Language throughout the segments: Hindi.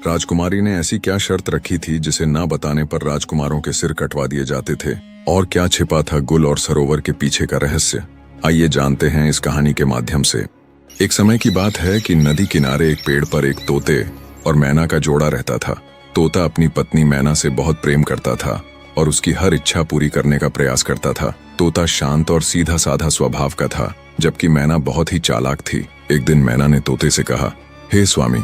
राजकुमारी ने ऐसी क्या शर्त रखी थी जिसे ना बताने पर राजकुमारों के सिर कटवा दिए जाते थे, और क्या छिपा था गुल और सरोवर के पीछे का रहस्य? आइए जानते हैं इस कहानी के माध्यम से। एक समय की बात है कि नदी किनारे एक पेड़ पर एक तोते और मैना का जोड़ा रहता था। तोता अपनी पत्नी मैना से बहुत प्रेम करता था और उसकी हर इच्छा पूरी करने का प्रयास करता था। तोता शांत और सीधा साधा स्वभाव का था, जबकि मैना बहुत ही चालाक थी। एक दिन मैना ने तोते से कहा, हे स्वामी,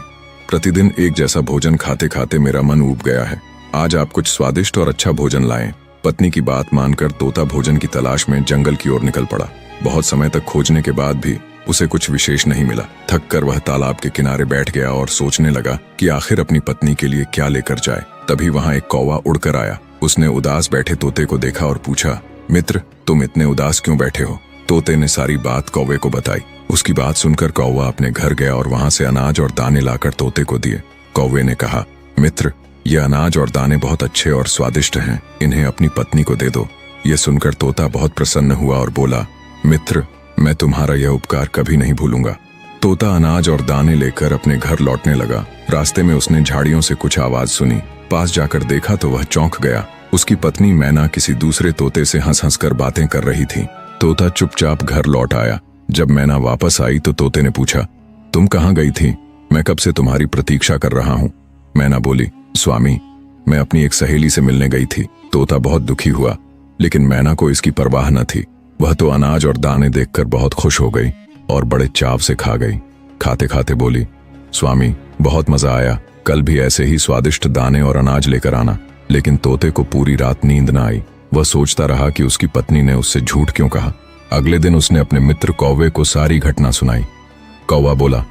प्रतिदिन एक जैसा भोजन खाते खाते मेरा मन ऊब गया है। आज आप कुछ स्वादिष्ट और अच्छा भोजन लाएं। पत्नी की बात मानकर तोता भोजन की तलाश में जंगल की ओर निकल पड़ा। बहुत समय तक खोजने के बाद भी उसे कुछ विशेष नहीं मिला। थक कर वह तालाब के किनारे बैठ गया और सोचने लगा कि आखिर अपनी पत्नी के लिए क्या लेकर जाए। तभी वहां एक कौवा उड़कर आया। उसने उदास बैठे तोते को देखा और पूछा, मित्र, तुम इतने उदास क्यों बैठे हो? तोते ने सारी बात कौवे को बताई। उसकी बात सुनकर कौवा अपने घर गया और वहां से अनाज और दाने लाकर तोते को दिए। कौवे ने कहा, मित्र, ये अनाज और दाने बहुत अच्छे और स्वादिष्ट हैं, इन्हें अपनी पत्नी को दे दो। ये सुनकर तोता बहुत प्रसन्न हुआ और बोला, मित्र, मैं तुम्हारा यह उपकार कभी नहीं भूलूंगा। तोता अनाज और दाने लेकर अपने घर लौटने लगा। रास्ते में उसने झाड़ियों से कुछ आवाज सुनी। पास जाकर देखा तो वह चौंक गया। उसकी पत्नी मैना किसी दूसरे तोते से हंस हंस कर बातें कर रही थी। तोता चुपचाप घर लौट आया। जब मैना वापस आई तो तोते ने पूछा, तुम कहाँ गई थी? मैं कब से तुम्हारी प्रतीक्षा कर रहा हूँ। मैना बोली, स्वामी, मैं अपनी एक सहेली से मिलने गई थी। तोता बहुत दुखी हुआ, लेकिन मैना को इसकी परवाह न थी। वह तो अनाज और दाने देखकर बहुत खुश हो गई और बड़े चाव से खा गई। खाते खाते बोली, स्वामी, बहुत मजा आया। कल भी ऐसे ही स्वादिष्ट दाने और अनाज लेकर आना। लेकिन तोते को पूरी रात नींद न आई। वह सोचता रहा कि उसकी पत्नी ने उससे झूठ क्यों कहा। अगले दिन उसने अपने मित्र कौवे को सारी घटना सुनाई। कौवा बोला,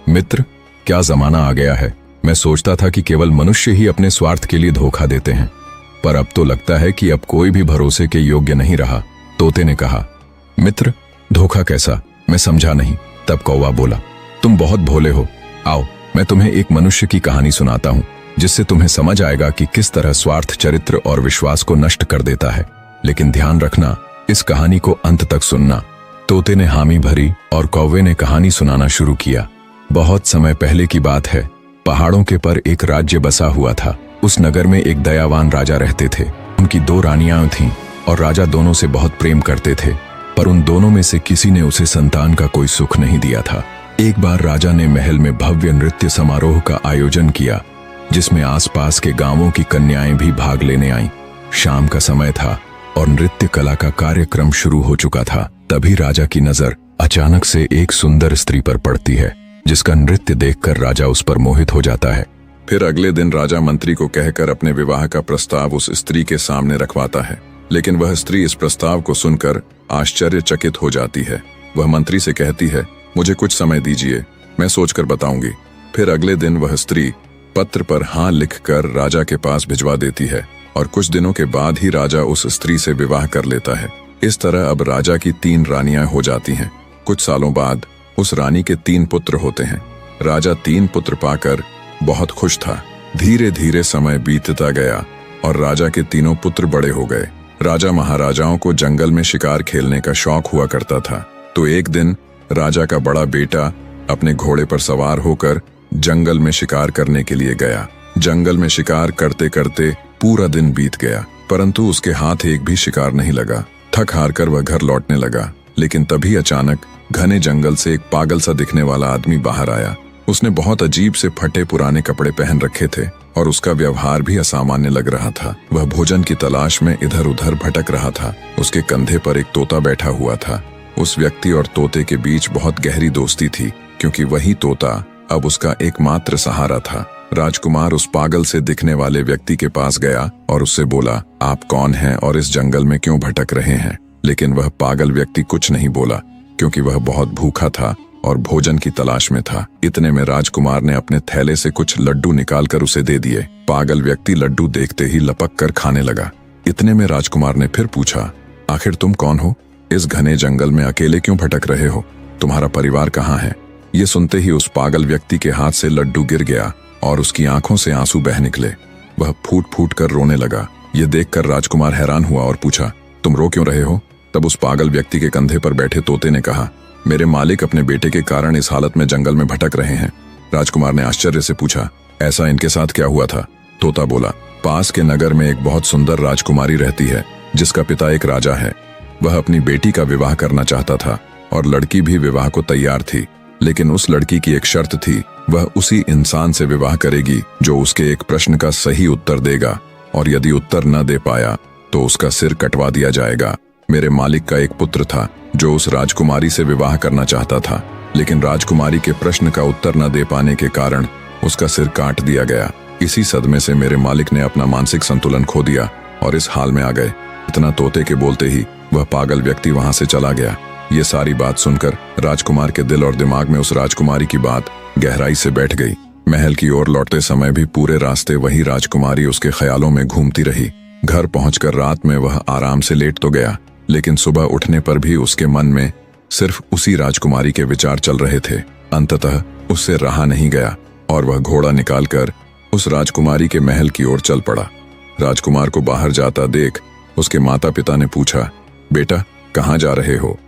मित्र, क्या जमाना आ गया है। मैं सोचता था कि केवल मनुष्य ही अपने स्वार्थ के लिए धोखा देते हैं, पर अब तो लगता है कि अब कोई भी भरोसे के योग्य नहीं रहा। तोते ने कहा, मित्र, धोखा कैसा? मैं समझा नहीं। तब कौवा बोला, तुम बहुत भोले हो। आओ, मैं तुम्हें एक मनुष्य की कहानी सुनाता हूँ, जिससे तुम्हें समझ आएगा कि किस तरह स्वार्थ चरित्र और विश्वास को नष्ट कर देता है। लेकिन ध्यान रखना, इस कहानी को अंत तक सुनना। तोते ने हामी भरी और कौवे ने कहानी सुनाना शुरू किया। बहुत समय पहले की बात है। पहाड़ों के पर एक राज्य बसा हुआ था। उस नगर में एक दयावान राजा रहते थे। उनकी 2 रानियां थीं और राजा दोनों से बहुत प्रेम करते थे, पर उन दोनों में से किसी ने उसे संतान का कोई सुख नहीं दिया था। एक बार राजा ने महल में भव्य नृत्य समारोह का आयोजन किया, जिसमें आसपास के गांवों की कन्याएं भी भाग लेने आईं। शाम का समय था और नृत्य कला का कार्यक्रम शुरू हो चुका था। तभी राजा की नजर अचानक से एक सुंदर स्त्री पर पड़ती है, जिसका नृत्य देखकर राजा उस पर मोहित हो जाता है। फिर अगले दिन राजा मंत्री को कहकर अपने विवाह का प्रस्ताव उस स्त्री के सामने रखवाता है। लेकिन वह स्त्री इस प्रस्ताव को सुनकर आश्चर्यचकित हो जाती है। वह मंत्री से कहती है, मुझे कुछ समय दीजिए, मैं सोचकर बताऊंगी। फिर अगले दिन वह स्त्री पत्र पर हाँ लिखकर राजा के पास भिजवा देती है और कुछ दिनों के बाद ही राजा उस स्त्री से विवाह कर लेता है। इस तरह अब राजा की 3 रानियां हो जाती हैं। कुछ सालों बाद उस रानी के 3 पुत्र होते हैं। राजा 3 पुत्र पाकर बहुत खुश था। धीरे धीरे समय बीतता गया और राजा के तीनों पुत्र बड़े हो गए। राजा महाराजाओं को जंगल में शिकार खेलने का शौक हुआ करता था। तो एक दिन राजा का बड़ा बेटा अपने घोड़े पर सवार होकर जंगल में शिकार करने के लिए गया। जंगल में शिकार करते करते पूरा दिन बीत गया, परंतु उसके हाथ एक भी शिकार नहीं लगा। थक हार कर वह घर लौटने लगा। लेकिन तभी अचानक घने जंगल से एक पागल सा दिखने वाला आदमी बाहर आया। उसने बहुत अजीब से फटे पुराने कपड़े पहन रखे थे और उसका व्यवहार भी असामान्य लग रहा था। वह भोजन की तलाश में इधर उधर भटक रहा था। उसके कंधे पर एक तोता बैठा हुआ था। उस व्यक्ति और तोते के बीच बहुत गहरी दोस्ती थी, क्योंकि वही तोता अब उसका एकमात्र सहारा था। राजकुमार उस पागल से दिखने वाले व्यक्ति के पास गया और उससे बोला, आप कौन हैं और इस जंगल में क्यों भटक रहे हैं? लेकिन वह पागल व्यक्ति कुछ नहीं बोला, क्योंकि वह बहुत भूखा था और भोजन की तलाश में था। इतने में राजकुमार ने अपने थैले से कुछ लड्डू निकालकर उसे दे दिए। पागल व्यक्ति लड्डू देखते ही लपक कर खाने लगा। इतने में राजकुमार ने फिर पूछा, आखिर तुम कौन हो? इस घने जंगल में अकेले क्यों भटक रहे हो? तुम्हारा परिवार कहाँ है? ये सुनते ही उस पागल व्यक्ति के हाथ से लड्डू गिर गया और उसकी आंखों से आंसू बह निकले। वह फूट फूट कर रोने लगा। ये देखकर राजकुमार हैरान हुआ और पूछा, तुम रो क्यों रहे हो? तब उस पागल व्यक्ति के कंधे पर बैठे तोते ने कहा, मेरे मालिक अपने बेटे के कारण इस हालत में जंगल में भटक रहे हैं। राजकुमार ने आश्चर्य से पूछा, ऐसा इनके साथ क्या हुआ था? तोता बोला, पास के नगर में एक बहुत सुंदर राजकुमारी रहती है जिसका पिता एक राजा है। वह अपनी बेटी का विवाह करना चाहता था और लड़की भी विवाह को तैयार थी, लेकिन उस लड़की की एक शर्त थी, वह उसी इंसान से विवाह करेगी जो उसके एक प्रश्न का सही उत्तर देगा, और यदि उत्तर न दे पाया तो उसका सिर कटवा दिया जाएगा। मेरे मालिक का एक पुत्र था जो उस राजकुमारी से विवाह करना चाहता था, लेकिन राजकुमारी के प्रश्न का उत्तर न दे पाने के कारण उसका सिर काट दिया गया। इसी सदमे से मेरे मालिक ने अपना मानसिक संतुलन खो दिया और इस हाल में आ गए। इतना तोते के बोलते ही वह पागल व्यक्ति वहां से चला गया। ये सारी बात सुनकर राजकुमार के दिल और दिमाग में उस राजकुमारी की बात गहराई से बैठ गई। महल की ओर लौटते समय भी पूरे रास्ते वही राजकुमारी उसके ख्यालों में घूमती रही। घर पहुंचकर रात में वह आराम से लेट तो गया, लेकिन सुबह उठने पर भी उसके मन में सिर्फ उसी राजकुमारी के विचार चल रहे थे। अंततः उससे रहा नहीं गया और वह घोड़ा निकालकर उस राजकुमारी के महल की ओर चल पड़ा। राजकुमार को बाहर जाता देख उसके माता पिता ने पूछा, बेटा कहाँ जा रहे हो?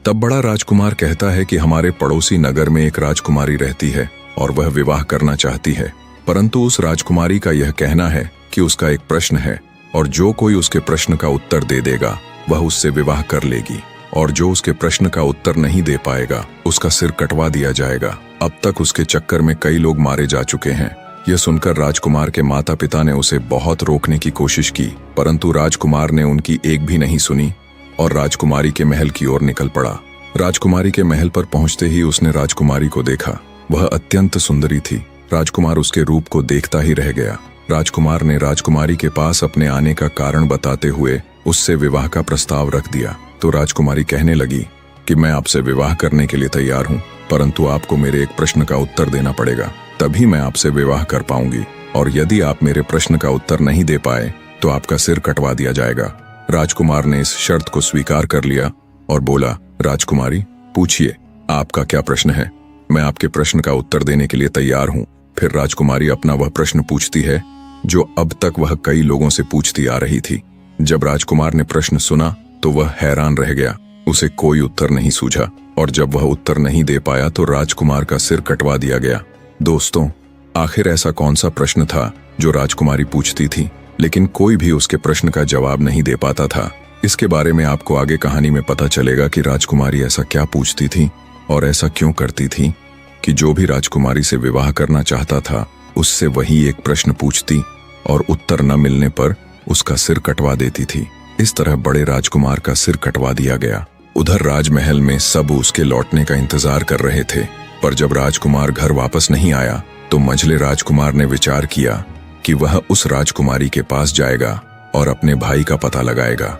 तब बड़ा राजकुमार कहता है कि हमारे पड़ोसी नगर में एक राजकुमारी रहती है और वह विवाह करना चाहती है, परंतु उस राजकुमारी का यह कहना है कि उसका एक प्रश्न है और जो कोई उसके प्रश्न का उत्तर दे देगा वह उससे विवाह कर लेगी, और जो उसके प्रश्न का उत्तर नहीं दे पाएगा उसका सिर कटवा दिया जाएगा। अब तक उसके चक्कर में कई लोग मारे जा चुके हैं। यह सुनकर राजकुमार के माता पिता ने उसे बहुत रोकने की कोशिश की, परंतु राजकुमार ने उनकी एक भी नहीं सुनी और राजकुमारी के महल की ओर निकल पड़ा। राजकुमारी के महल पर पहुंचते ही उसने राजकुमारी को देखा। वह अत्यंत सुंदरी थी। राजकुमार उसके रूप को देखता ही रह गया। राजकुमार ने राजकुमारी के पास अपने आने का कारण बताते हुए उससे विवाह का प्रस्ताव रख दिया। तो राजकुमारी कहने लगी कि मैं आपसे विवाह करने के लिए तैयार हूँ, परंतु आपको मेरे एक प्रश्न का उत्तर देना पड़ेगा, तभी मैं आपसे विवाह कर पाऊंगी, और यदि आप मेरे प्रश्न का उत्तर नहीं दे पाए तो आपका सिर कटवा दिया जाएगा। राजकुमार ने इस शर्त को स्वीकार कर लिया और बोला, राजकुमारी पूछिए, आपका क्या प्रश्न है? मैं आपके प्रश्न का उत्तर देने के लिए तैयार हूँ। फिर राजकुमारी अपना वह प्रश्न पूछती है जो अब तक वह कई लोगों से पूछती आ रही थी। जब राजकुमार ने प्रश्न सुना तो वह हैरान रह गया। उसे कोई उत्तर नहीं सूझा, और जब वह उत्तर नहीं दे पाया तो राजकुमार का सिर कटवा दिया गया। दोस्तों, आखिर ऐसा कौन सा प्रश्न था जो राजकुमारी पूछती थी, लेकिन कोई भी उसके प्रश्न का जवाब नहीं दे पाता था? इसके बारे में आपको आगे कहानी में पता चलेगा कि राजकुमारी ऐसा क्या पूछती थी और ऐसा क्यों करती थी कि जो भी राजकुमारी से विवाह करना चाहता था उससे वही एक प्रश्न पूछती और उत्तर न मिलने पर उसका सिर कटवा देती थी। इस तरह बड़े राजकुमार का सिर कटवा दिया गया। उधर राजमहल में सब उसके लौटने का इंतजार कर रहे थे, पर जब राजकुमार घर वापस नहीं आया तो मंझले राजकुमार ने विचार किया कि वह उस राजकुमारी के पास जाएगा और अपने भाई का पता लगाएगा।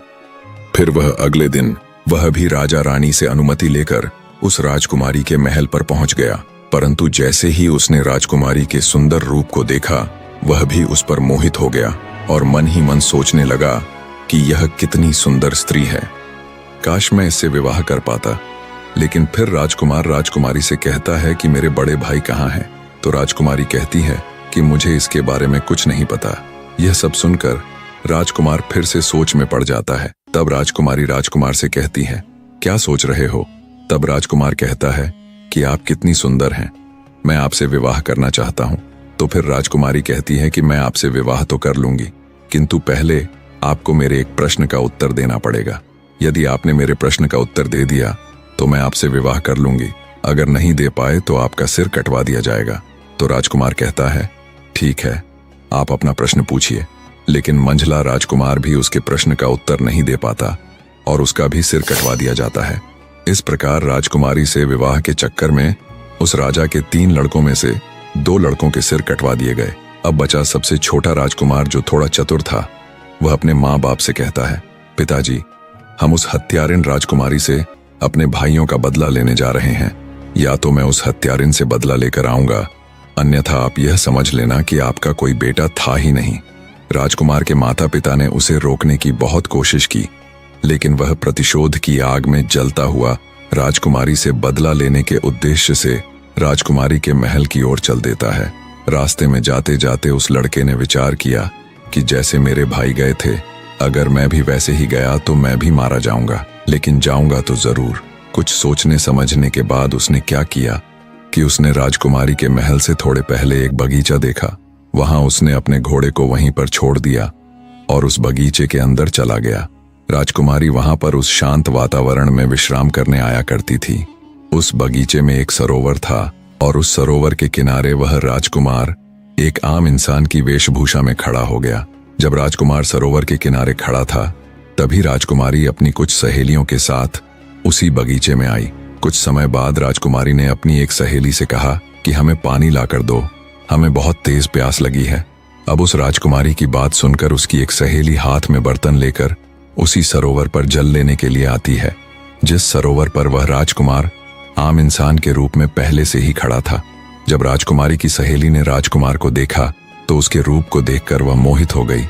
फिर वह अगले दिन वह भी राजा रानी से अनुमति लेकर उस राजकुमारी के महल पर पहुंच गया, परंतु जैसे ही उसने राजकुमारी के सुंदर रूप को देखा वह भी उस पर मोहित हो गया और मन ही मन सोचने लगा कि यह कितनी सुंदर स्त्री है, काश मैं इससे विवाह कर पाता। लेकिन फिर राजकुमार राजकुमारी से कहता है कि मेरे बड़े भाई कहाँ हैं? तो राजकुमारी कहती है कि मुझे इसके बारे में कुछ नहीं पता। यह सब सुनकर राजकुमार फिर से सोच में पड़ जाता है। तब राजकुमारी राजकुमार से कहती है, क्या सोच रहे हो? तब राजकुमार कहता है कि आप कितनी सुंदर हैं, मैं आपसे विवाह करना चाहता हूँ। तो फिर राजकुमारी कहती है कि मैं आपसे विवाह तो कर लूंगी, किंतु पहले आपको मेरे एक प्रश्न का उत्तर देना पड़ेगा। यदि आपने मेरे प्रश्न का उत्तर दे दिया तो मैं आपसे विवाह कर लूंगी, अगर नहीं दे पाए तो आपका सिर कटवा दिया जाएगा। तो राजकुमार कहता है, ठीक है, आप अपना प्रश्न पूछिए। लेकिन मंझला राजकुमार भी उसके प्रश्न का उत्तर नहीं दे पाता और उसका भी सिर कटवा दिया जाता है। इस प्रकार राजकुमारी से विवाह के चक्कर में उस राजा के 3 लड़कों में से 2 लड़कों के सिर कटवा दिए गए। अब बचा सबसे छोटा राजकुमार जो थोड़ा चतुर था। वह अपने माँ बाप से कहता है, पिताजी, हम उस हत्यारिन राजकुमारी से अपने भाइयों का बदला लेने जा रहे हैं। या तो मैं उस हत्यारिन से बदला लेकर आऊंगा, अन्यथा आप यह समझ लेना कि आपका कोई बेटा था ही नहीं। राजकुमार के माता पिता ने उसे रोकने की बहुत कोशिश की, लेकिन वह प्रतिशोध की आग में जलता हुआ राजकुमारी से बदला लेने के उद्देश्य से राजकुमारी के महल की ओर चल देता है। रास्ते में जाते जाते उस लड़के ने विचार किया कि जैसे मेरे भाई गए थे, अगर मैं भी वैसे ही गया तो मैं भी मारा जाऊंगा, लेकिन जाऊंगा तो जरूर। कुछ सोचने समझने के बाद उसने क्या किया, कि उसने राजकुमारी के महल से थोड़े पहले एक बगीचा देखा। वहां उसने अपने घोड़े को वहीं पर छोड़ दिया और उस बगीचे के अंदर चला गया। राजकुमारी वहां पर उस शांत वातावरण में विश्राम करने आया करती थी। उस बगीचे में एक सरोवर था और उस सरोवर के किनारे वह राजकुमार एक आम इंसान की वेशभूषा में खड़ा हो गया। जब राजकुमार सरोवर के किनारे खड़ा था, तभी राजकुमारी अपनी कुछ सहेलियों के साथ उसी बगीचे में आई। कुछ समय बाद राजकुमारी ने अपनी एक सहेली से कहा कि हमें पानी लाकर दो, हमें बहुत तेज प्यास लगी है। अब उस राजकुमारी की बात सुनकर उसकी एक सहेली हाथ में बर्तन लेकर उसी सरोवर पर जल लेने के लिए आती है, जिस सरोवर पर वह राजकुमार आम इंसान के रूप में पहले से ही खड़ा था। जब राजकुमारी की सहेली ने राजकुमार को देखा तो उसके रूप को देखकर वह मोहित हो गई।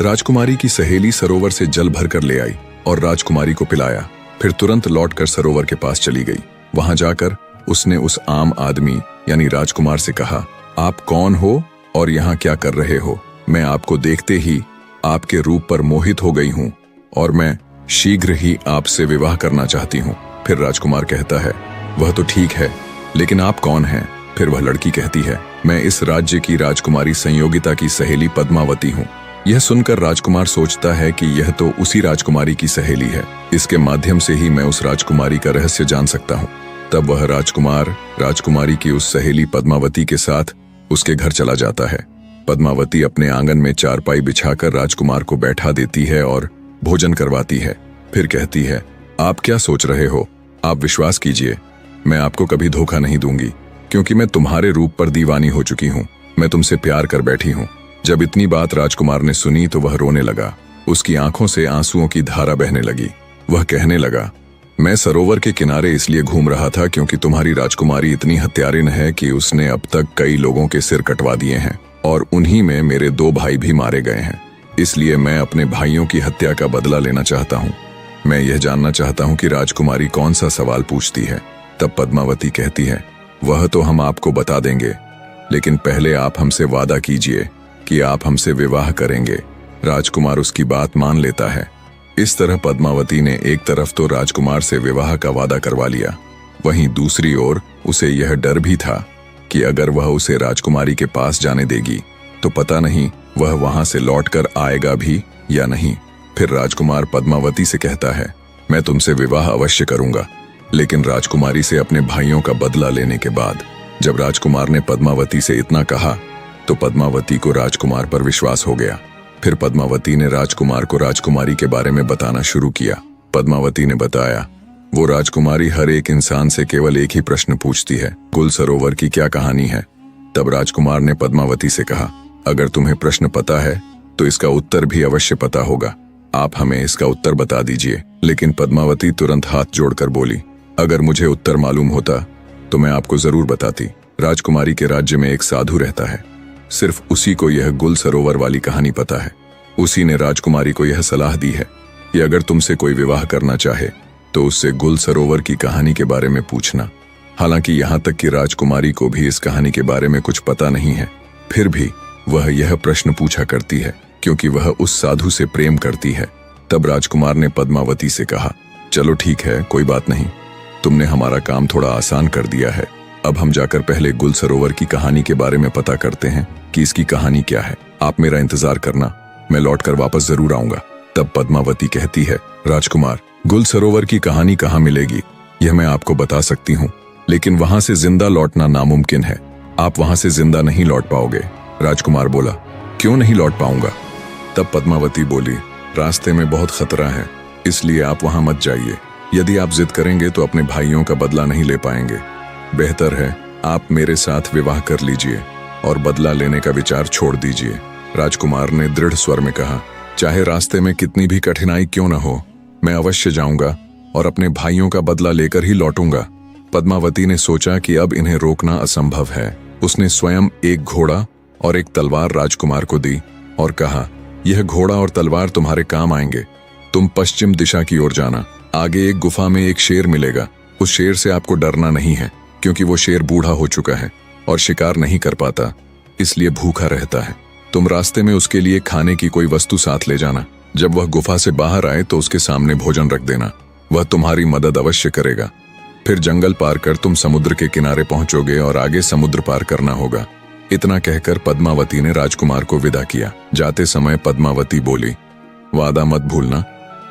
राजकुमारी की सहेली सरोवर से जल भरकर ले आई और राजकुमारी को पिलाया। फिर तुरंत लौटकर सरोवर के पास चली गई। वहां जाकर उसने उस आम आदमी यानी राजकुमार से कहा, आप कौन हो और यहाँ क्या कर रहे हो? मैं आपको देखते ही आपके रूप पर मोहित हो गई हूँ और मैं शीघ्र ही आपसे विवाह करना चाहती हूँ। फिर राजकुमार कहता है, वह तो ठीक है, लेकिन आप कौन हैं? फिर वह लड़की कहती है, मैं इस राज्य की राजकुमारी संयोगिता की सहेली पद्मावती हूँ। यह सुनकर राजकुमार सोचता है कि यह तो उसी राजकुमारी की सहेली है, इसके माध्यम से ही मैं उस राजकुमारी का रहस्य जान सकता हूँ। तब वह राजकुमार राजकुमारी की उस सहेली पद्मावती के साथ उसके घर चला जाता है। पद्मावती अपने आंगन में चारपाई बिछाकर राजकुमार को बैठा देती है और भोजन करवाती है। फिर कहती है, आप क्या सोच रहे हो? आप विश्वास कीजिए, मैं आपको कभी धोखा नहीं दूंगी, क्योंकि मैं तुम्हारे रूप पर दीवानी हो चुकी हूँ। मैं तुमसे प्यार कर बैठी हूँ। जब इतनी बात राजकुमार ने सुनी तो वह रोने लगा। उसकी आंखों से आंसुओं की धारा बहने लगी। वह कहने लगा, मैं सरोवर के किनारे इसलिए घूम रहा था क्योंकि तुम्हारी राजकुमारी इतनी हत्यारिन है कि उसने अब तक कई लोगों के सिर कटवा दिए हैं और उन्हीं में मेरे 2 भाई भी मारे गए हैं। इसलिए मैं अपने भाइयों की हत्या का बदला लेना चाहता हूँ। मैं यह जानना चाहता हूँ कि राजकुमारी कौन सा सवाल पूछती है। तब पद्मावती कहती है, वह तो हम आपको बता देंगे, लेकिन पहले आप हमसे वादा कीजिए कि आप हमसे विवाह करेंगे। राजकुमार उसकी बात मान लेता है। इस तरह पद्मावती ने एक तरफ तो राजकुमार से विवाह का वादा करवा लिया, वहीं दूसरी ओर उसे यह डर भी था कि अगर वह उसे राजकुमारी के पास जाने देगी तो पता नहीं वह वहां से लौटकर आएगा भी या नहीं। फिर राजकुमार पद्मावती से कहता है, मैं तुमसे विवाह अवश्य करूंगा, लेकिन राजकुमारी से अपने भाइयों का बदला लेने के बाद। जब राजकुमार ने पद्मावती से इतना कहा तो पद्मावती को राजकुमार पर विश्वास हो गया। फिर पद्मावती ने राजकुमार को राजकुमारी के बारे में बताना शुरू किया। पद्मावती ने बताया, वो राजकुमारी हर एक इंसान से केवल एक ही प्रश्न पूछती है, गुल सरोवर की क्या कहानी है? तब राजकुमार ने पद्मावती से कहा, अगर तुम्हें प्रश्न पता है तो इसका उत्तर भी अवश्य पता होगा, आप हमें इसका उत्तर बता दीजिए। लेकिन पद्मावती तुरंत हाथ जोड़कर बोली, अगर मुझे उत्तर मालूम होता तो मैं आपको जरूर बताती। राजकुमारी के राज्य में एक साधु रहता है, सिर्फ उसी को यह गुल सरोवर वाली कहानी पता है। उसी ने राजकुमारी को यह सलाह दी है कि अगर तुमसे कोई विवाह करना चाहे तो उससे गुल सरोवर की कहानी के बारे में पूछना। हालांकि यहाँ तक कि राजकुमारी को भी इस कहानी के बारे में कुछ पता नहीं है, फिर भी वह यह प्रश्न पूछा करती है क्योंकि वह उस साधु से प्रेम करती है। तब राजकुमार ने पद्मावती से कहा, चलो ठीक है, कोई बात नहीं, तुमने हमारा काम थोड़ा आसान कर दिया है। अब हम जाकर पहले गुल सरोवर की कहानी के बारे में पता करते हैं कि इसकी कहानी क्या है। आप मेरा इंतजार करना, मैं लौटकर वापस जरूर आऊंगा। तब पद्मावती कहती है, राजकुमार, गुल सरोवर की कहानी कहाँ मिलेगी? यह मैं आपको बता सकती हूँ, लेकिन वहां से जिंदा लौटना नामुमकिन है। आप वहां से जिंदा नहीं लौट पाओगे। राजकुमार बोला, क्यों नहीं लौट पाऊंगा? तब पद्मावती बोली, रास्ते में बहुत खतरा है, इसलिए आप वहां मत जाइए। यदि आप जिद करेंगे तो अपने भाइयों का बदला नहीं ले पाएंगे। बेहतर है आप मेरे साथ विवाह कर लीजिए और बदला लेने का विचार छोड़ दीजिए। राजकुमार ने दृढ़ स्वर में कहा, चाहे रास्ते में कितनी भी कठिनाई क्यों न हो, मैं अवश्य जाऊंगा और अपने भाइयों का बदला लेकर ही लौटूंगा। पद्मावती ने सोचा कि अब इन्हें रोकना असंभव है। उसने स्वयं एक घोड़ा और एक तलवार राजकुमार को दी और कहा, यह घोड़ा और तलवार तुम्हारे काम आएंगे। तुम पश्चिम दिशा की ओर जाना, आगे एक गुफा में एक शेर मिलेगा। उस शेर से आपको डरना नहीं है, क्योंकि वो शेर बूढ़ा हो चुका है और शिकार नहीं कर पाता, इसलिए भूखा रहता है। तुम रास्ते में उसके लिए खाने की कोई वस्तु साथ ले जाना। जब वह गुफा से बाहर आए तो उसके सामने भोजन रख देना, वह तुम्हारी मदद अवश्य करेगा। फिर जंगल पार कर तुम समुद्र के किनारे पहुंचोगे और आगे समुद्र पार करना होगा। इतना कहकर पद्मावती ने राजकुमार को विदा किया। जाते समय पद्मावती बोली, वादा मत भूलना,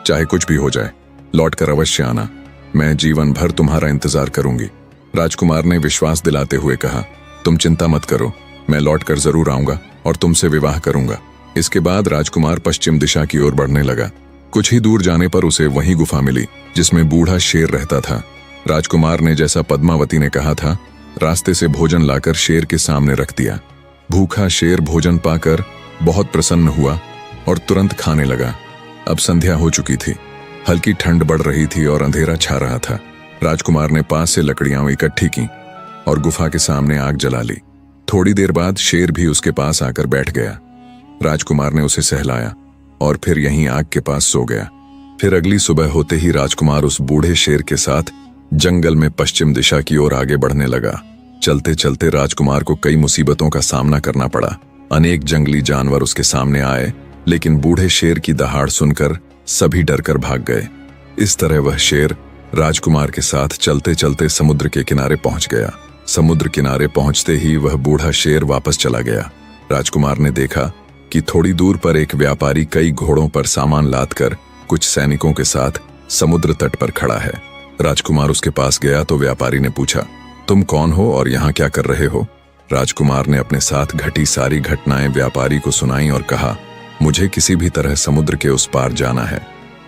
चाहे कुछ भी हो जाए लौटकर अवश्य आना, मैं जीवन भर तुम्हारा इंतजार करूंगी। राजकुमार ने विश्वास दिलाते हुए कहा, तुम चिंता मत करो, मैं लौटकर जरूर आऊंगा और तुमसे विवाह करूंगा। इसके बाद राजकुमार पश्चिम दिशा की ओर बढ़ने लगा। कुछ ही दूर जाने पर उसे वही गुफा मिली जिसमें बूढ़ा शेर रहता था। राजकुमार ने जैसा पद्मावती ने कहा था, रास्ते से भोजन लाकर शेर के सामने रख दिया। भूखा शेर भोजन पाकर बहुत प्रसन्न हुआ और तुरंत खाने लगा। अब संध्या हो चुकी थी, हल्की ठंड बढ़ रही थी और अंधेरा छा रहा था। राजकुमार ने पास से लकड़ियां इकट्ठी की और गुफा के सामने आग जला ली। थोड़ी देर बाद शेर भी उसके पास आकर बैठ गया। राजकुमार ने उसे सहलाया और फिर यहीं आग के पास सो गया। फिर अगली सुबह होते ही राजकुमार उस बूढ़े शेर के साथ जंगल में पश्चिम दिशा की ओर आगे बढ़ने लगा। चलते चलते राजकुमार को कई मुसीबतों का सामना करना पड़ा। अनेक जंगली जानवर उसके सामने आए, लेकिन बूढ़े शेर की दहाड़ सुनकर सभी डरकर भाग गए। इस तरह वह शेर राजकुमार के साथ चलते चलते समुद्र के किनारे पहुंच गया। समुद्र किनारे पहुंचते ही वह बूढ़ा शेर वापस चला गया। राजकुमार ने देखा कि थोड़ी दूर पर एक व्यापारी कई घोड़ों पर सामान लादकर कुछ सैनिकों के साथ समुद्र तट पर खड़ा है। राजकुमार उसके पास गया तो व्यापारी ने पूछा, तुम कौन हो और यहाँ क्या कर रहे हो? राजकुमार ने अपने साथ घटी सारी घटनाएं व्यापारी को सुनाई और कहा, मुझे किसी भी तरह समुद्र के उस पार जाना है।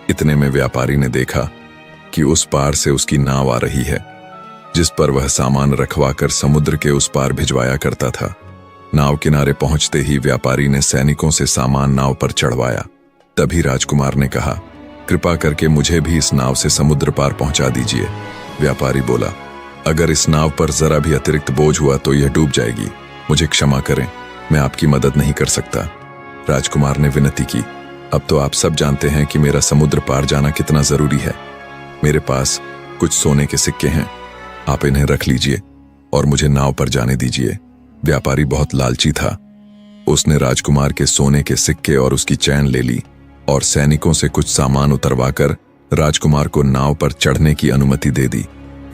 इतने में व्यापारी ने देखा कि उस पार से उसकी नाव आ रही है, जिस पर वह सामान रखवा कर समुद्र के उस पार भिजवाया करता था। नाव किनारे पहुंचते ही व्यापारी ने सैनिकों से सामान नाव पर चढ़वाया। तभी राजकुमार ने कहा, कृपा करके मुझे भी इस नाव से समुद्र पार पहुंचा दीजिए। व्यापारी बोला, अगर इस नाव पर जरा भी अतिरिक्त बोझ हुआ तो यह डूब जाएगी, मुझे क्षमा करें, मैं आपकी मदद नहीं कर सकता। राजकुमार ने विनती की, अब तो आप सब जानते हैं कि मेरा समुद्र पार जाना कितना जरूरी है। मेरे पास कुछ सोने के सिक्के हैं, आप इन्हें रख लीजिए और मुझे नाव पर जाने दीजिए। व्यापारी बहुत लालची था। उसने राजकुमार के सोने के सिक्के और उसकी चैन ले ली और सैनिकों से कुछ सामान उतरवाकर राजकुमार को नाव पर चढ़ने की अनुमति दे दी।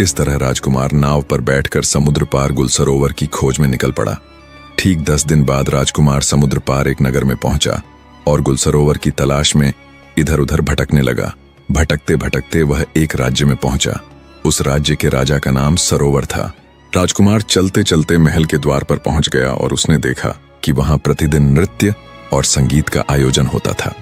इस तरह राजकुमार नाव पर बैठकर समुद्र पार गुलसरोवर की खोज में निकल पड़ा। ठीक 10 दिन बाद राजकुमार समुद्र पार एक नगर में पहुंचा और गुलसरोवर की तलाश में इधर उधर भटकने लगा। भटकते भटकते वह एक राज्य में पहुंचा। उस राज्य के राजा का नाम सरोवर था। राजकुमार चलते चलते महल के द्वार पर पहुंच गया और उसने देखा कि वहां प्रतिदिन नृत्य और संगीत का आयोजन होता था।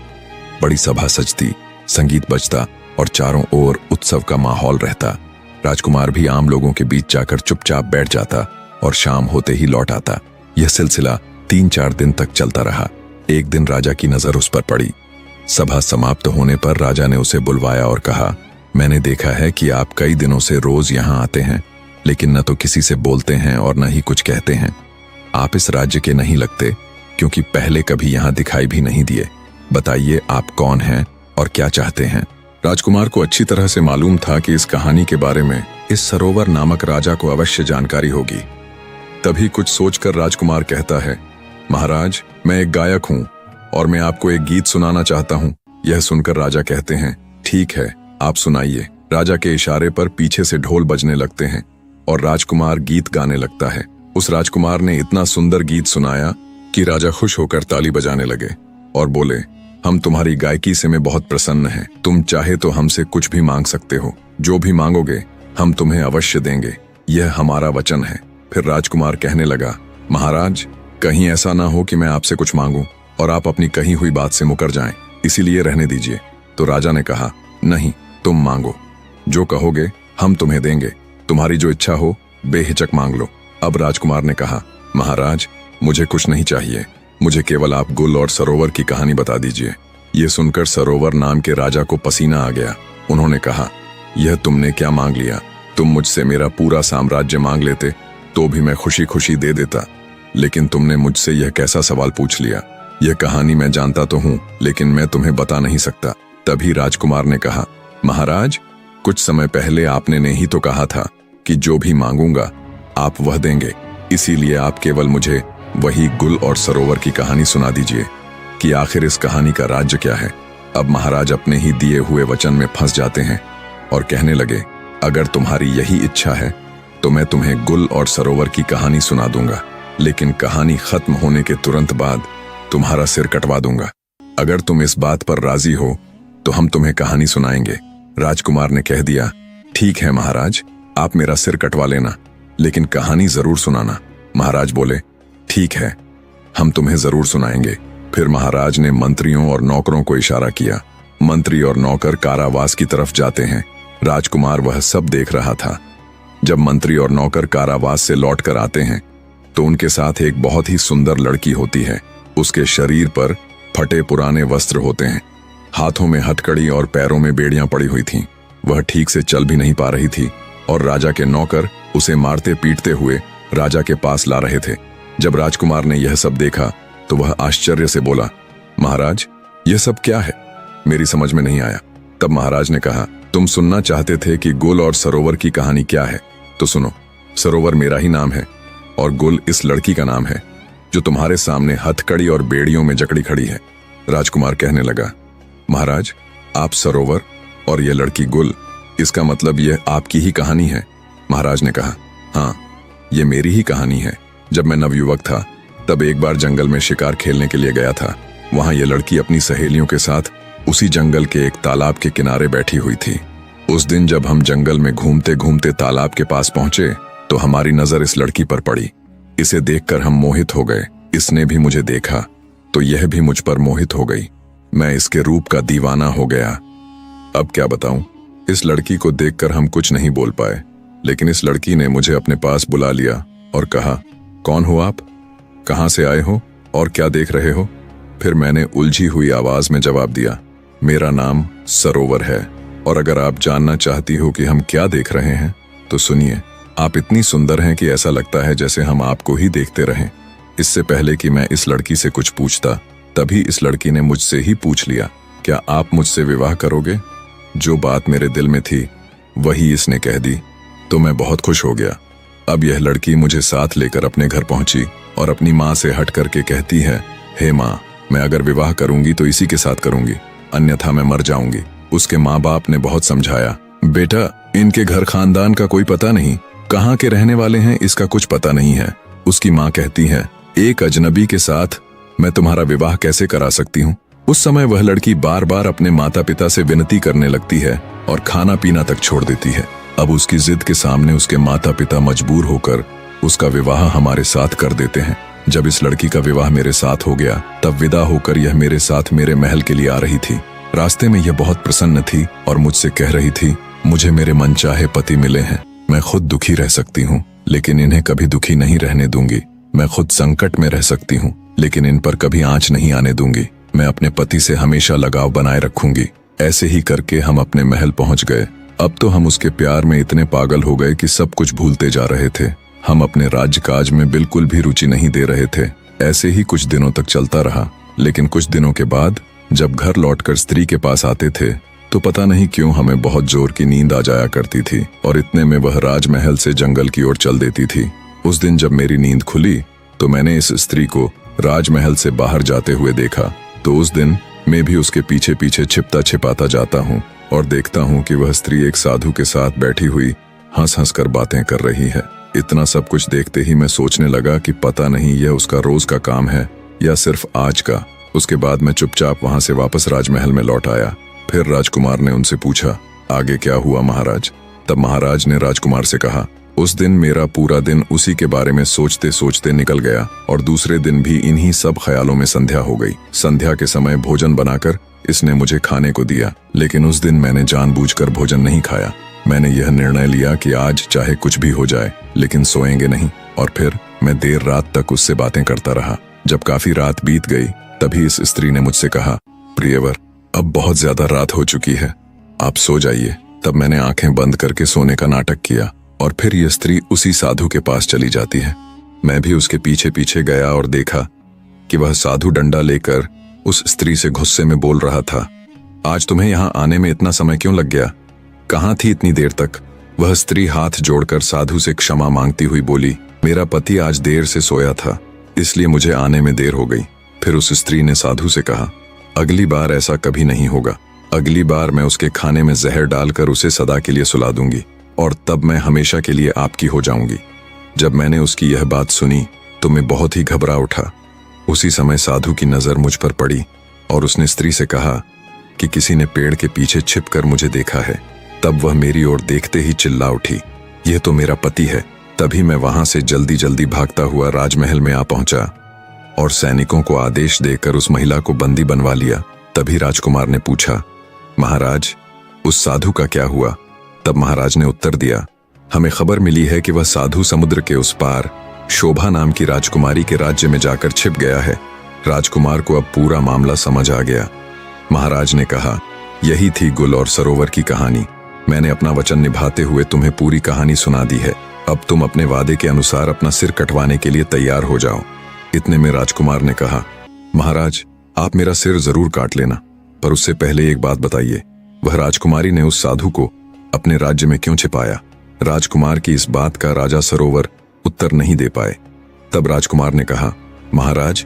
बड़ी सभा सजती, संगीत बजता और चारों ओर उत्सव का माहौल रहता। राजकुमार भी आम लोगों के बीच जाकर चुपचाप बैठ जाता और शाम होते ही लौट आता। यह सिलसिला 3-4 दिन तक चलता रहा। एक दिन राजा की नजर उस पर पड़ी। सभा समाप्त होने पर राजा ने उसे बुलवाया और कहा, मैंने देखा है कि आप कई दिनों से रोज यहाँ आते हैं, लेकिन न तो किसी से बोलते हैं और न ही कुछ कहते हैं। आप इस राज्य के नहीं लगते, क्योंकि पहले कभी यहाँ दिखाई भी नहीं दिए। बताइए आप कौन हैं और क्या चाहते हैं? राजकुमार को अच्छी तरह से मालूम था कि इस कहानी के बारे में इस सरोवर नामक राजा को अवश्य जानकारी होगी। तभी कुछ सोचकर राजकुमार कहता है, महाराज, मैं एक गायक हूँ और मैं आपको एक गीत सुनाना चाहता हूँ। यह सुनकर राजा कहते हैं, ठीक है, आप सुनाइए। राजा के इशारे पर पीछे से ढोल बजने लगते हैं और राजकुमार गीत गाने लगता है। उस राजकुमार ने इतना सुंदर गीत सुनाया कि राजा खुश होकर ताली बजाने लगे और बोले, हम तुम्हारी गायकी से में बहुत प्रसन्न हैं। तुम चाहे तो हमसे कुछ भी मांग सकते हो, जो भी मांगोगे हम तुम्हें अवश्य देंगे, यह हमारा वचन है। फिर राजकुमार कहने लगा, महाराज, कहीं ऐसा ना हो कि मैं आपसे कुछ मांगूं और आप अपनी कही हुई बात से मुकर जाएं, इसीलिए रहने दीजिए। तो राजा ने कहा, नहीं, तुम मांगो, जो कहोगे हम तुम्हें देंगे, तुम्हारी जो इच्छा हो बेहिचक मांग लो। अब राजकुमार ने कहा, महाराज, मुझे कुछ नहीं चाहिए, मुझे केवल आप गुल और सरोवर की कहानी बता दीजिए। ये सुनकर सरोवर नाम के राजा को पसीना आ गया। उन्होंने कहा, यह तुमने क्या मांग लिया? तुम मुझसे मेरा पूरा साम्राज्य मांग लेते तो भी मैं खुशी खुशी दे देता, लेकिन तुमने मुझसे यह कैसा सवाल पूछ लिया? यह कहानी मैं जानता तो हूँ, लेकिन मैं तुम्हें बता नहीं सकता। तभी राजकुमार ने कहा, महाराज, कुछ समय पहले आपने ने ही तो कहा था कि जो भी मांगूंगा आप वह देंगे, इसीलिए आप केवल मुझे वही गुल और सरोवर की कहानी सुना दीजिए कि आखिर इस कहानी का राज्य क्या है। अब महाराज अपने ही दिए हुए वचन में फंस जाते हैं और कहने लगे, अगर तुम्हारी यही इच्छा है तो मैं तुम्हें गुल और सरोवर की कहानी सुना दूंगा, लेकिन कहानी खत्म होने के तुरंत बाद तुम्हारा सिर कटवा दूंगा। अगर तुम इस बात पर राजी हो तो हम तुम्हें कहानी सुनाएंगे। राजकुमार ने कह दिया, ठीक है महाराज, आप मेरा सिर कटवा लेना, लेकिन कहानी जरूर सुनाना। महाराज बोले, ठीक है, हम तुम्हें जरूर सुनाएंगे। फिर महाराज ने मंत्रियों और नौकरों को इशारा किया। मंत्री और नौकर कारावास की तरफ जाते हैं। राजकुमार वह सब देख रहा था। जब मंत्री और नौकर कारावास से लौट कर आते हैं तो उनके साथ एक बहुत ही सुंदर लड़की होती है। उसके शरीर पर फटे पुराने वस्त्र होते हैं, हाथों में हथकड़ी और पैरों में बेड़ियां पड़ी हुई थीं। वह ठीक से चल भी नहीं पा रही थी और राजा के नौकर उसे मारते पीटते हुए राजा के पास ला रहे थे। जब राजकुमार ने यह सब देखा तो वह आश्चर्य से बोला, महाराज, यह सब क्या है? मेरी समझ में नहीं आया। तब महाराज ने कहा, तुम सुनना चाहते थे कि गुल और सरोवर की कहानी क्या है, तो सुनो। सरोवर मेरा ही नाम है और गुल इस लड़की का नाम है जो तुम्हारे सामने हथकड़ी और बेड़ियों में जकड़ी खड़ी है। राजकुमार कहने लगा, महाराज, आप सरोवर और यह लड़की गुल, इसका मतलब यह आपकी ही कहानी है? महाराज ने कहा, हाँ, ये मेरी ही कहानी है। जब मैं नवयुवक था तब एक बार जंगल में शिकार खेलने के लिए गया था। वहां यह लड़की अपनी सहेलियों के साथ उसी जंगल के एक तालाब के किनारे बैठी हुई थी। उस दिन जब हम जंगल में घूमते घूमते तालाब के पास पहुंचे तो हमारी नजर इस लड़की पर पड़ी। इसे देखकर हम मोहित हो गए। इसने भी मुझे देखा तो यह भी मुझ पर मोहित हो गई। मैं इसके रूप का दीवाना हो गया। अब क्या बताऊं, इस लड़की को देखकर हम कुछ नहीं बोल पाए, लेकिन इस लड़की ने मुझे अपने पास बुला लिया और कहा, कौन हो आप, कहां से आए हो और क्या देख रहे हो? फिर मैंने उलझी हुई आवाज में जवाब दिया, मेरा नाम सरोवर है और अगर आप जानना चाहती हो कि हम क्या देख रहे हैं तो सुनिए। आप इतनी सुंदर हैं कि ऐसा लगता है जैसे हम आपको ही देखते रहें। इससे पहले कि मैं इस लड़की से कुछ पूछता, तभी इस लड़की ने मुझसे ही पूछ लिया, क्या आप मुझसे विवाह करोगे? जो बात मेरे दिल में थी वही इसने कह दी तो मैं बहुत खुश हो गया। अब यह लड़की मुझे साथ लेकर अपने घर पहुंची और अपनी माँ से हट करके कहती है, हे माँ, मैं अगर विवाह करूंगी तो इसी के साथ करूंगी, अन्यथा मैं मर जाऊंगी। उसके माँ बाप ने बहुत समझाया, बेटा, इनके घर खानदान का कोई पता नहीं, कहाँ के रहने वाले हैं इसका कुछ पता नहीं है। उसकी माँ कहती है, एक अजनबी के साथ मैं तुम्हारा विवाह कैसे करा सकती हूँ? उस समय वह लड़की बार बार अपने माता पिता से विनती करने लगती है और खाना पीना तक छोड़ देती है। अब उसकी जिद के सामने उसके माता पिता मजबूर होकर उसका विवाह हमारे साथ कर देते हैं। जब इस लड़की का विवाह मेरे साथ हो गया तब विदा होकर यह मेरे साथ मेरे महल के लिए आ रही थी। रास्ते में यह बहुत प्रसन्न थी और मुझसे कह रही थी, मुझे मेरे मनचाहे पति मिले हैं, मैं खुद दुखी रह सकती हूँ लेकिन इन्हें कभी दुखी नहीं रहने दूंगी। मैं खुद संकट में रह सकती हूँ लेकिन इन पर कभी आंच नहीं आने दूंगी। मैं अपने पति से हमेशा लगाव बनाए रखूंगी। ऐसे ही करके हम अपने महल पहुंच गए। अब तो हम उसके प्यार में इतने पागल हो गए कि सब कुछ भूलते जा रहे थे। हम अपने राज्य काज में बिल्कुल भी रुचि नहीं दे रहे थे। ऐसे ही कुछ दिनों तक चलता रहा, लेकिन कुछ दिनों के बाद जब घर लौटकर स्त्री के पास आते थे तो पता नहीं क्यों हमें बहुत जोर की नींद आ जाया करती थी और इतने में वह राजमहल से जंगल की ओर चल देती थी। उस दिन जब मेरी नींद खुली तो मैंने इस स्त्री को राजमहल से बाहर जाते हुए देखा। तो उस दिन मैं भी उसके पीछे पीछे छिपता छिपाता जाता हूँ और देखता हूँ कि वह स्त्री एक साधु के साथ बैठी हुई हंस हंस कर बातें कर रही है। इतना सब कुछ देखते ही मैं सोचने लगा कि पता नहीं यह उसका रोज का काम है या सिर्फ आज का। उसके बाद मैं चुपचाप वहां से वापस राजमहल में लौट आया। फिर राजकुमार ने उनसे पूछा, आगे क्या हुआ महाराज? तब महाराज ने राजकुमार से कहा, उस दिन मेरा पूरा दिन उसी के बारे में सोचते सोचते निकल गया और दूसरे दिन भी इन्हीं सब ख्यालों में संध्या हो गई। संध्या के समय भोजन बनाकर इसने मुझे खाने को दिया, लेकिन उस दिन मैंने जानबूझकर भोजन नहीं खाया। मैंने यह निर्णय लिया कि आज चाहे कुछ भी हो जाए लेकिन सोएंगे नहीं, और फिर मैं देर रात तक उससे बातें करता रहा। जब काफी रात बीत गई तभी इस स्त्री ने मुझसे कहा, प्रियवर, अब बहुत ज्यादा रात हो चुकी है, आप सो जाइए। तब मैंने आंखें बंद करके सोने का नाटक किया और फिर यह स्त्री उसी साधु के पास चली जाती है। मैं भी उसके पीछे पीछे गया और देखा कि वह साधु डंडा लेकर उस स्त्री से गुस्से में बोल रहा था, आज तुम्हें यहाँ आने में इतना समय क्यों लग गया? कहाँ थी इतनी देर तक? वह स्त्री हाथ जोड़कर साधु से क्षमा मांगती हुई बोली, मेरा पति आज देर से सोया था इसलिए मुझे आने में देर हो गई। फिर उस स्त्री ने साधु से कहा, अगली बार ऐसा कभी नहीं होगा। अगली बार मैं उसके खाने में जहर डालकर उसे सदा के लिए सुला दूंगी। और तब मैं हमेशा के लिए आपकी हो जाऊंगी। जब मैंने उसकी यह बात सुनी तो मैं बहुत ही घबरा उठा। उसी समय साधु की नजर मुझ पर पड़ी और उसने स्त्री से कहा कि किसी ने पेड़ के पीछे छिपकर मुझे देखा है। तब वह मेरी ओर देखते ही चिल्ला उठी, यह तो मेरा पति है। तभी मैं वहां से जल्दी जल्दी भागता हुआ राजमहल में आ पहुंचा और सैनिकों को आदेश देकर उस महिला को बंदी बनवा लिया। तभी राजकुमार ने पूछा, महाराज, उस साधु का क्या हुआ? तब महाराज ने उत्तर दिया, हमें खबर मिली है कि वह साधु समुद्र के उस पार शोभा नाम की राजकुमारी के राज्य में जाकर छिप गया है। राजकुमार को अब पूरा मामला समझ आ गया। महाराज ने कहा, यही थी गुल और सरोवर की कहानी। मैंने अपना वचन निभाते हुए तुम्हें पूरी कहानी सुना दी है। अब तुम अपने वादे के अनुसार अपना सिर कटवाने के लिए तैयार हो जाओ। इतने में राजकुमार ने कहा, महाराज, आप मेरा सिर जरूर काट लेना, पर उससे पहले एक बात बताइए, वह राजकुमारी ने उस साधु को अपने राज्य में क्यों छिपाया? राजकुमार की इस बात का राजा सरोवर उत्तर नहीं दे पाए। तब राजकुमार ने कहा, महाराज,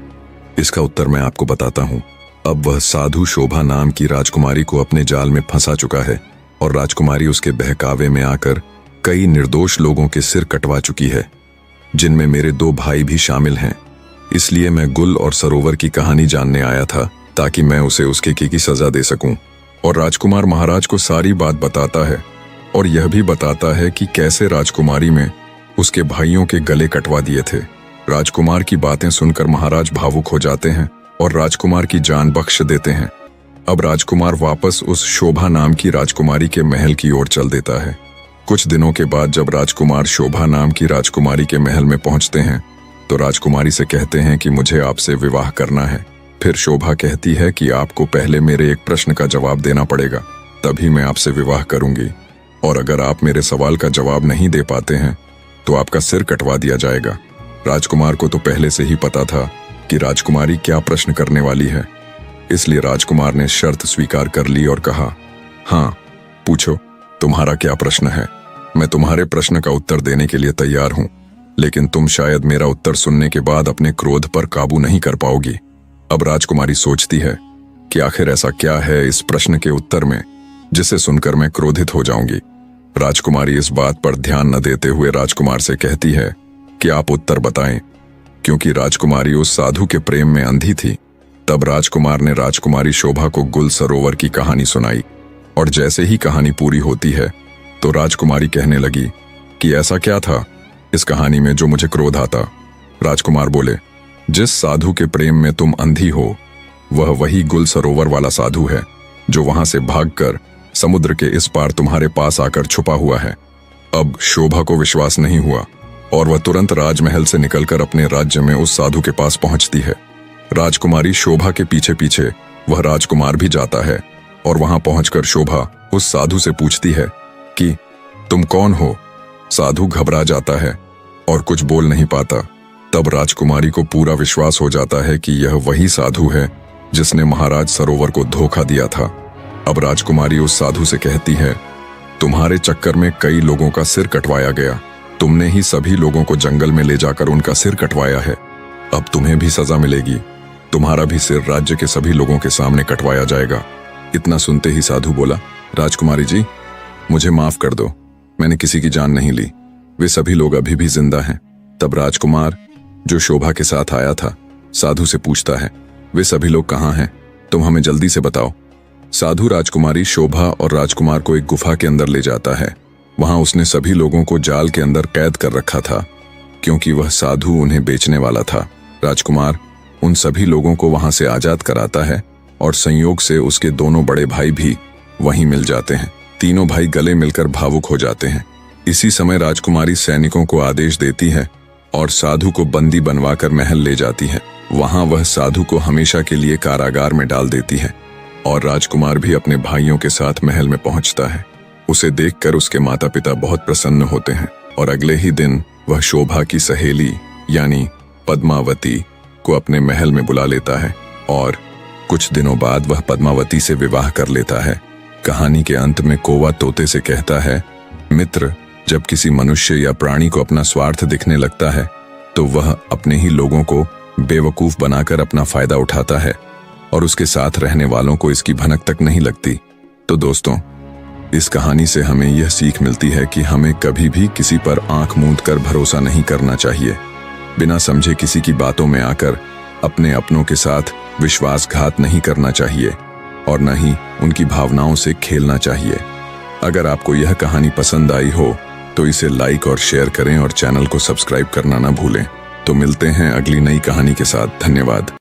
इसका उत्तर मैं आपको बताता हूँ। अब वह साधु शोभा नाम की राजकुमारी को अपने जाल में फंसा चुका है और राजकुमारी उसके बहकावे में आकर कई निर्दोष लोगों के सिर कटवा चुकी है, जिनमें मेरे 2 भाई भी शामिल हैं। इसलिए मैं गुल और सरोवर की कहानी जानने आया था ताकि मैं उसे उसके की सजा दे सकूं। और राजकुमार महाराज को सारी बात बताता है और यह भी बताता है कि कैसे राजकुमारी में उसके भाइयों के गले कटवा दिए थे। राजकुमार की बातें सुनकर महाराज भावुक हो जाते हैं और राजकुमार की जान बख्श देते हैं। अब राजकुमार वापस उस शोभा नाम की राजकुमारी के महल की ओर चल देता है। कुछ दिनों के बाद जब राजकुमार शोभा नाम की राजकुमारी के महल में पहुंचते हैं तो राजकुमारी से कहते हैं कि मुझे आपसे विवाह करना है। फिर शोभा कहती है कि आपको पहले मेरे एक प्रश्न का जवाब देना पड़ेगा, तभी मैं आपसे विवाह करूंगी, और अगर आप मेरे सवाल का जवाब नहीं दे पाते हैं तो आपका सिर कटवा दिया जाएगा। राजकुमार को तो पहले से ही पता था कि राजकुमारी क्या प्रश्न करने वाली है, इसलिए राजकुमार ने शर्त स्वीकार कर ली और कहा, हाँ, पूछो, तुम्हारा क्या प्रश्न है? मैं तुम्हारे प्रश्न का उत्तर देने के लिए तैयार हूं, लेकिन तुम शायद मेरा उत्तर सुनने के बाद अपने क्रोध पर काबू नहीं कर पाओगी। अब राजकुमारी सोचती है कि आखिर ऐसा क्या है इस प्रश्न के उत्तर में जिसे सुनकर मैं क्रोधित हो जाऊंगी। राजकुमारी इस बात पर ध्यान न देते हुए राजकुमार से कहती है कि आप उत्तर बताएं, क्योंकि राजकुमारी उस साधु के प्रेम में अंधी थी। तब राजकुमार ने राजकुमारी शोभा को गुल सरोवर की कहानी सुनाई और जैसे ही कहानी पूरी होती है तो राजकुमारी कहने लगी कि ऐसा क्या था इस कहानी में जो मुझे क्रोध आता? राजकुमार बोले, जिस साधु के प्रेम में तुम अंधी हो वह वही गुल सरोवर वाला साधु है जो वहां से भागकर समुद्र के इस पार तुम्हारे पास आकर छुपा हुआ है। अब शोभा को विश्वास नहीं हुआ और वह तुरंत राजमहल से निकलकर अपने राज्य में उस साधु के पास पहुंचती है। राजकुमारी शोभा के पीछे पीछे वह राजकुमार भी जाता है और वहां पहुंचकर शोभा उस साधु से पूछती है कि तुम कौन हो? साधु घबरा जाता है और कुछ बोल नहीं पाता। तब राजकुमारी को पूरा विश्वास हो जाता है कि यह वही साधु है जिसने महाराज सरोवर को धोखा दिया था। अब राजकुमारी उस साधु से कहती है, तुम्हारे चक्कर में कई लोगों का सिर कटवाया गया, तुमने ही सभी लोगों को जंगल में ले जाकर उनका सिर कटवाया है। अब तुम्हें भी सजा मिलेगी, तुम्हारा भी सिर राज्य के सभी लोगों के सामने कटवाया जाएगा। इतना सुनते ही साधु बोला, राजकुमारी जी, मुझे माफ कर दो, मैंने किसी की जान नहीं ली, वे सभी लोग अभी भी जिंदा हैं। तब राजकुमार जो शोभा के साथ आया था साधु से पूछता है, वे सभी लोग कहाँ हैं? तुम हमें जल्दी से बताओ। साधु राजकुमारी शोभा और राजकुमार को एक गुफा के अंदर ले जाता है। वहां उसने सभी लोगों को जाल के अंदर कैद कर रखा था क्योंकि वह साधु उन्हें बेचने वाला था। राजकुमार उन सभी लोगों को वहां से आजाद कराता है और संयोग से उसके दोनों बड़े भाई भी वहीं मिल जाते हैं। तीनों भाई गले मिलकर भावुक हो जाते हैं। इसी समय राजकुमारी सैनिकों को आदेश देती है और साधु को बंदी बनवाकर महल ले जाती है। वहां वह साधु को हमेशा के लिए कारागार में डाल देती है और राजकुमार भी अपने भाइयों के साथ महल में पहुंचता है। उसे देखकर उसके माता पिता बहुत प्रसन्न होते हैं और अगले ही दिन वह शोभा की सहेली यानी पद्मावती को अपने महल में बुला लेता है और कुछ दिनों बाद वह पद्मावती से विवाह कर लेता है। कहानी के अंत में कौवा तोते से कहता है, मित्र, जब किसी मनुष्य या प्राणी को अपना स्वार्थ दिखने लगता है तो वह अपने ही लोगों को बेवकूफ बनाकर अपना फायदा उठाता है और उसके साथ रहने वालों को इसकी भनक तक नहीं लगती। तो दोस्तों, इस कहानी से हमें यह सीख मिलती है कि हमें कभी भी किसी पर आंख मूंद कर भरोसा नहीं करना चाहिए। बिना समझे किसी की बातों में आकर अपने अपनों के साथ विश्वासघात नहीं करना चाहिए और न ही उनकी भावनाओं से खेलना चाहिए। अगर आपको यह कहानी पसंद आई हो तो इसे लाइक और शेयर करें और चैनल को सब्सक्राइब करना ना भूलें। तो मिलते हैं अगली नई कहानी के साथ। धन्यवाद।